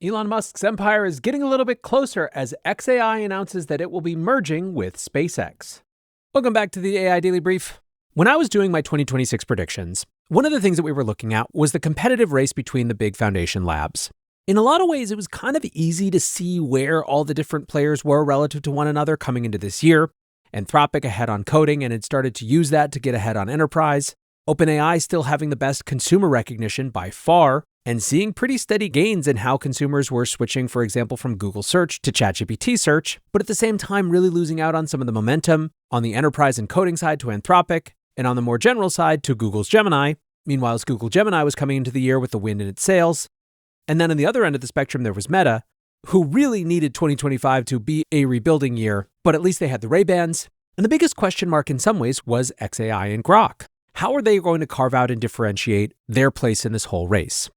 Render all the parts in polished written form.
Elon Musk's empire is getting a little bit closer as XAI announces that it will be merging with SpaceX. Welcome back to the AI Daily Brief. When I was doing my 2026 predictions, one of the things that we were looking at was the competitive race between the big foundation labs. In a lot of ways, it was kind of easy to see where all the different players were relative to one another coming into this year. Anthropic ahead on coding and had started to use that to get ahead on enterprise. OpenAI still having the best consumer recognition by far, and seeing pretty steady gains in how consumers were switching, for example, from Google Search to ChatGPT Search, but at the same time really losing out on some of the momentum on the enterprise and coding side to Anthropic, and on the more general side to Google's Gemini. Meanwhile, Google Gemini was coming into the year with the wind in its sails. And then on the other end of the spectrum, there was Meta, who really needed 2025 to be a rebuilding year, but at least they had the Ray-Bans. And the biggest question mark in some ways was XAI and Grok. How are they going to carve out and differentiate their place in this whole race?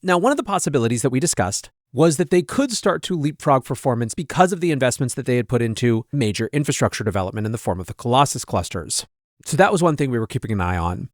Now, one of the possibilities that we discussed was that they could start to leapfrog performance because of the investments that they had put into major infrastructure development in the form of the Colossus clusters. So that was one thing we were keeping an eye on.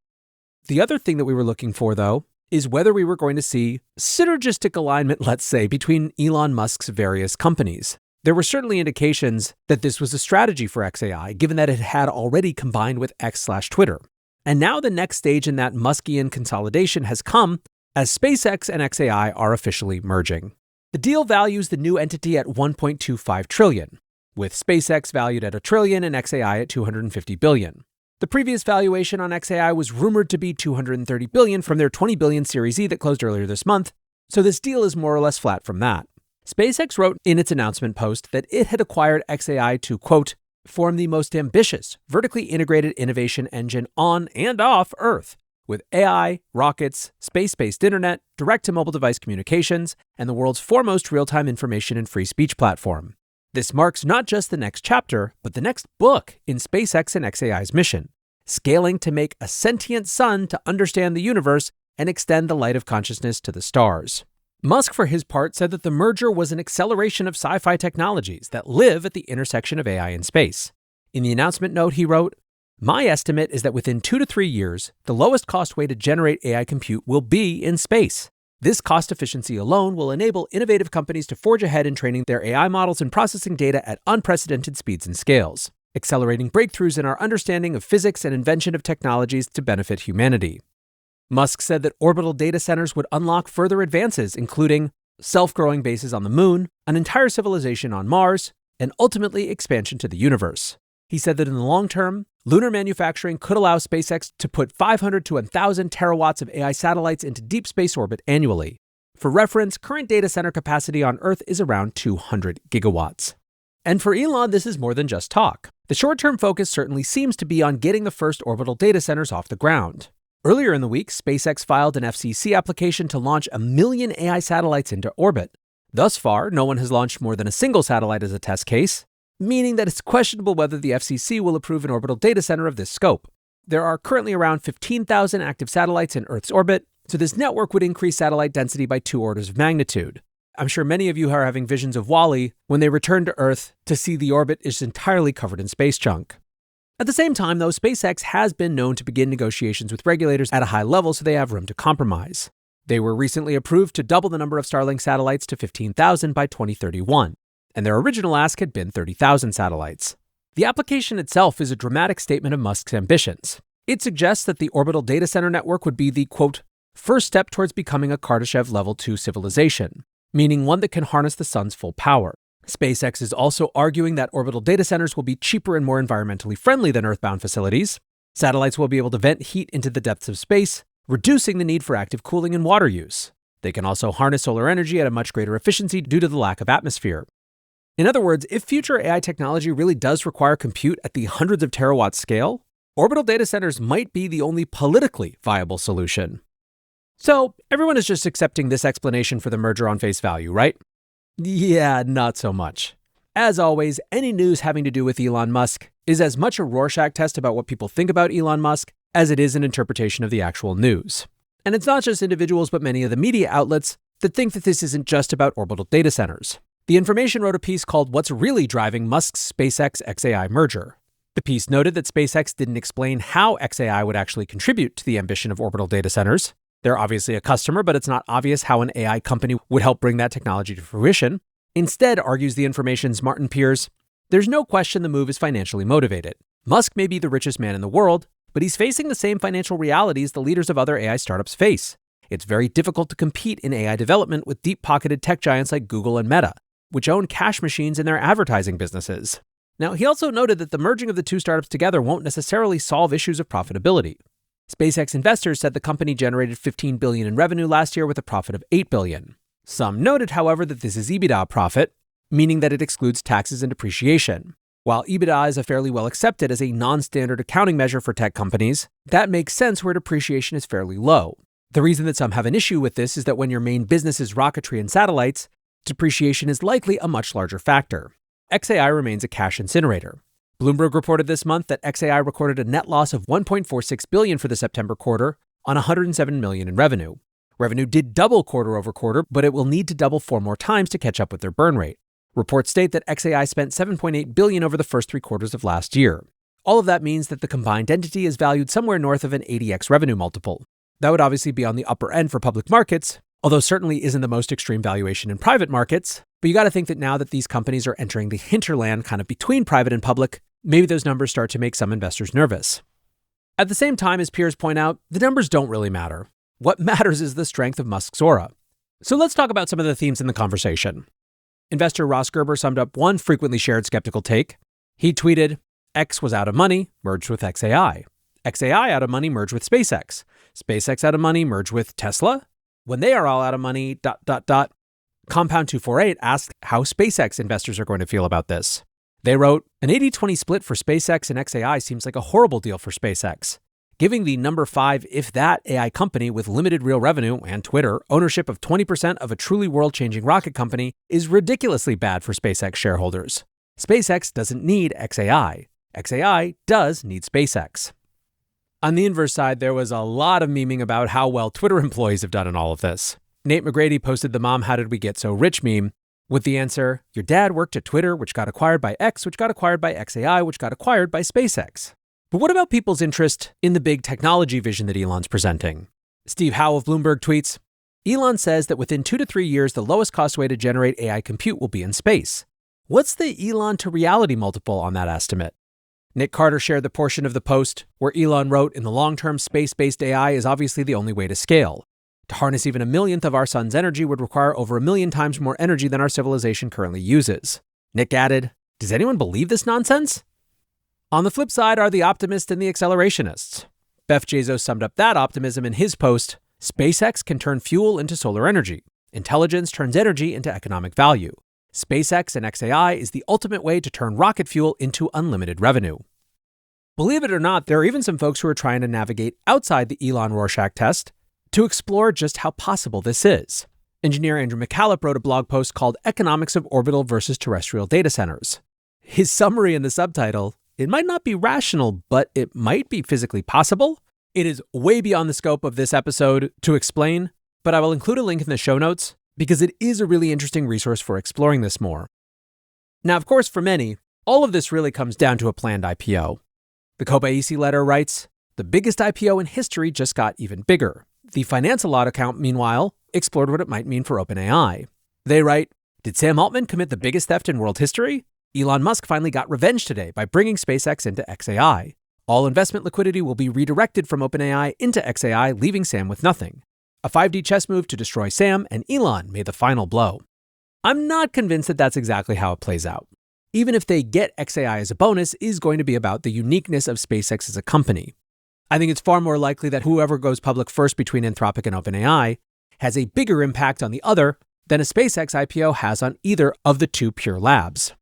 The other thing that we were looking for, though, is whether we were going to see synergistic alignment, let's say, between Elon Musk's various companies. There were certainly indications that this was a strategy for XAI, given that it had already combined with X/Twitter. And now the next stage in that Muskian consolidation has come as SpaceX and XAI are officially merging. The deal values the new entity at $1.25 trillion, with SpaceX valued at $1 trillion and XAI at $250 billion. The previous valuation on XAI was rumored to be $230 billion from their $20 billion Series E that closed earlier this month, so this deal is more or less flat from that. SpaceX wrote in its announcement post that it had acquired XAI to, quote, form the most ambitious, vertically integrated innovation engine on and off Earth, with AI, rockets, space-based internet, direct-to-mobile device communications, and the world's foremost real-time information and free speech platform. This marks not just the next chapter, but the next book in SpaceX and XAI's mission, scaling to make a sentient sun to understand the universe and extend the light of consciousness to the stars. Musk, for his part, said that the merger was an acceleration of sci-fi technologies that live at the intersection of AI and space. In the announcement note, he wrote, "My estimate is that within 2 to 3 years, the lowest cost way to generate AI compute will be in space. This cost efficiency alone will enable innovative companies to forge ahead in training their AI models and processing data at unprecedented speeds and scales, accelerating breakthroughs in our understanding of physics and invention of technologies to benefit humanity." Musk said that orbital data centers would unlock further advances, including self-growing bases on the moon, an entire civilization on Mars, and ultimately expansion to the universe. He said that in the long term, lunar manufacturing could allow SpaceX to put 500 to 1,000 terawatts of AI satellites into deep space orbit annually. For reference, current data center capacity on Earth is around 200 gigawatts. And for Elon, this is more than just talk. The short-term focus certainly seems to be on getting the first orbital data centers off the ground. Earlier in the week, SpaceX filed an FCC application to launch 1 million AI satellites into orbit. Thus far, no one has launched more than a single satellite as a test case, meaning that it's questionable whether the FCC will approve an orbital data center of this scope. There are currently around 15,000 active satellites in Earth's orbit, so this network would increase satellite density by 2 orders of magnitude. I'm sure many of you are having visions of WALL-E when they return to Earth to see the orbit is entirely covered in space junk. At the same time, though, SpaceX has been known to begin negotiations with regulators at a high level, so they have room to compromise. They were recently approved to double the number of Starlink satellites to 15,000 by 2031, and their original ask had been 30,000 satellites. The application itself is a dramatic statement of Musk's ambitions. It suggests that the orbital data center network would be the, quote, first step towards becoming a Kardashev Level 2 civilization, meaning one that can harness the sun's full power. SpaceX is also arguing that orbital data centers will be cheaper and more environmentally friendly than Earthbound facilities. Satellites will be able to vent heat into the depths of space, reducing the need for active cooling and water use. They can also harness solar energy at a much greater efficiency due to the lack of atmosphere. In other words, if future AI technology really does require compute at the hundreds of terawatts scale, orbital data centers might be the only politically viable solution. So everyone is just accepting this explanation for the merger on face value, right? Yeah, not so much. As always, any news having to do with Elon Musk is as much a Rorschach test about what people think about Elon Musk as it is an interpretation of the actual news. And it's not just individuals, but many of the media outlets that think that this isn't just about orbital data centers. The Information wrote a piece called "What's Really Driving Musk's SpaceX XAI Merger." The piece noted that SpaceX didn't explain how XAI would actually contribute to the ambition of orbital data centers, They're obviously a customer, but it's not obvious how an AI company would help bring that technology to fruition. Instead, argues the Information's Martin Peers, there's no question the move is financially motivated. Musk may be the richest man in the world, but he's facing the same financial realities the leaders of other AI startups face. It's very difficult to compete in AI development with deep-pocketed tech giants like Google and Meta, which own cash machines in their advertising businesses. Now, he also noted that the merging of the two startups together won't necessarily solve issues of profitability. SpaceX investors said the company generated $15 billion in revenue last year with a profit of $8 billion. Some noted, however, that this is EBITDA profit, meaning that it excludes taxes and depreciation. While EBITDA is a fairly well accepted as a non-standard accounting measure for tech companies, that makes sense where depreciation is fairly low. The reason that some have an issue with this is that when your main business is rocketry and satellites, depreciation is likely a much larger factor. XAI remains a cash incinerator. Bloomberg reported this month that XAI recorded a net loss of $1.46 billion for the September quarter on $107 million in revenue. Revenue did double quarter over quarter, but it will need to double 4 more times to catch up with their burn rate. Reports state that XAI spent $7.8 billion over the first 3 quarters of last year. All of that means that the combined entity is valued somewhere north of an 80x revenue multiple. That would obviously be on the upper end for public markets, although certainly isn't the most extreme valuation in private markets. But you got to think that now that these companies are entering the hinterland kind of between private and public, maybe those numbers start to make some investors nervous. At the same time, as peers point out, the numbers don't really matter. What matters is the strength of Musk's aura. So let's talk about some of the themes in the conversation. Investor Ross Gerber summed up one frequently shared skeptical take. He tweeted, X was out of money, merged with XAI. XAI out of money, merged with SpaceX. SpaceX out of money, merged with Tesla. When they are all out of money, ... Compound 248 asked how SpaceX investors are going to feel about this. They wrote, an 80-20 split for SpaceX and XAI seems like a horrible deal for SpaceX. Giving the number 5, if that, AI company with limited real revenue and Twitter ownership of 20% of a truly world-changing rocket company is ridiculously bad for SpaceX shareholders. SpaceX doesn't need XAI. XAI does need SpaceX. On the inverse side, there was a lot of memeing about how well Twitter employees have done in all of this. Nate McGrady posted the Mom How Did We Get So Rich meme with the answer, your dad worked at Twitter, which got acquired by X, which got acquired by XAI, which got acquired by SpaceX. But what about people's interest in the big technology vision that Elon's presenting? Steve Howe of Bloomberg tweets, Elon says that within 2 to 3 years, the lowest cost way to generate AI compute will be in space. What's the Elon to reality multiple on that estimate? Nick Carter shared the portion of the post where Elon wrote, in the long term, space-based AI is obviously the only way to scale. To harness even a millionth of our sun's energy would require over 1 million times more energy than our civilization currently uses. Nick added, does anyone believe this nonsense? On the flip side are the optimists and the accelerationists. Beth Bezos summed up that optimism in his post, SpaceX can turn fuel into solar energy. Intelligence turns energy into economic value. SpaceX and XAI is the ultimate way to turn rocket fuel into unlimited revenue. Believe it or not, there are even some folks who are trying to navigate outside the Elon Rorschach test to explore just how possible this is. Engineer Andrew McCallop wrote a blog post called Economics of Orbital versus Terrestrial Data Centers. His summary in the subtitle, it might not be rational, but it might be physically possible. It is way beyond the scope of this episode to explain, but I will include a link in the show notes because it is a really interesting resource for exploring this more. Now, of course, for many, all of this really comes down to a planned IPO. The Kobayashi letter writes, the biggest IPO in history just got even bigger. The Finance a Lot account, meanwhile, explored what it might mean for OpenAI. They write, did Sam Altman commit the biggest theft in world history? Elon Musk finally got revenge today by bringing SpaceX into XAI. All investment liquidity will be redirected from OpenAI into XAI, leaving Sam with nothing. A 5D chess move to destroy Sam, and Elon made the final blow. I'm not convinced that that's exactly how it plays out. Even if they get XAI as a bonus, is going to be about the uniqueness of SpaceX as a company. I think it's far more likely that whoever goes public first between Anthropic and OpenAI has a bigger impact on the other than a SpaceX IPO has on either of the two pure labs.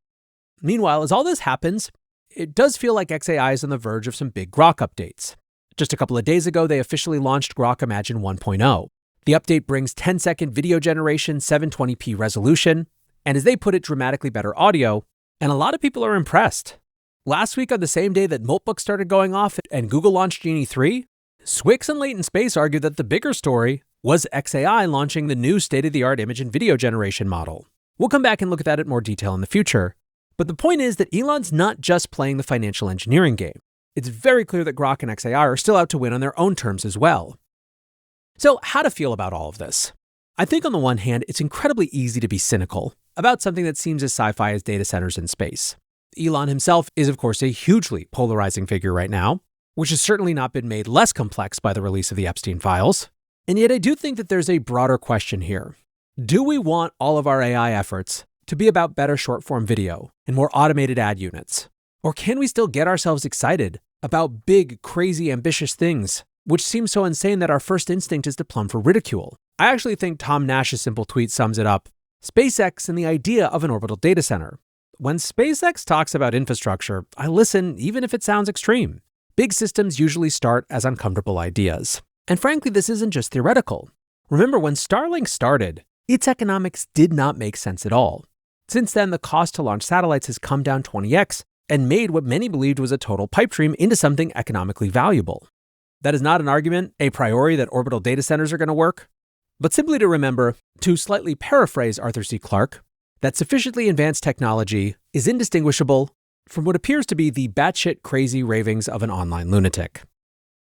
Meanwhile, as all this happens, it does feel like XAI is on the verge of some big Grok updates. Just a couple of days ago, they officially launched Grok Imagine 1.0. The update brings 10-second video generation, 720p resolution, and as they put it, dramatically better audio, and a lot of people are impressed. Last week, on the same day that Notebook started going off and Google launched Genie 3, Swix and Latent Space argued that the bigger story was XAI launching the new state-of-the-art image and video generation model. We'll come back and look at that in more detail in the future. But the point is that Elon's not just playing the financial engineering game. It's very clear that Grok and XAI are still out to win on their own terms as well. So, how to feel about all of this? I think on the one hand, it's incredibly easy to be cynical about something that seems as sci-fi as data centers in space. Elon himself is, of course, a hugely polarizing figure right now, which has certainly not been made less complex by the release of the Epstein files. And yet I do think that there's a broader question here. Do we want all of our AI efforts to be about better short-form video and more automated ad units? Or can we still get ourselves excited about big, crazy, ambitious things, which seem so insane that our first instinct is to plumb for ridicule? I actually think Tom Nash's simple tweet sums it up. SpaceX and the idea of an orbital data center. When SpaceX talks about infrastructure, I listen even if it sounds extreme. Big systems usually start as uncomfortable ideas. And frankly, this isn't just theoretical. Remember, when Starlink started, its economics did not make sense at all. Since then, the cost to launch satellites has come down 20x and made what many believed was a total pipe dream into something economically valuable. That is not an argument a priori that orbital data centers are going to work, but simply to remember, to slightly paraphrase Arthur C. Clarke, that sufficiently advanced technology is indistinguishable from what appears to be the batshit crazy ravings of an online lunatic.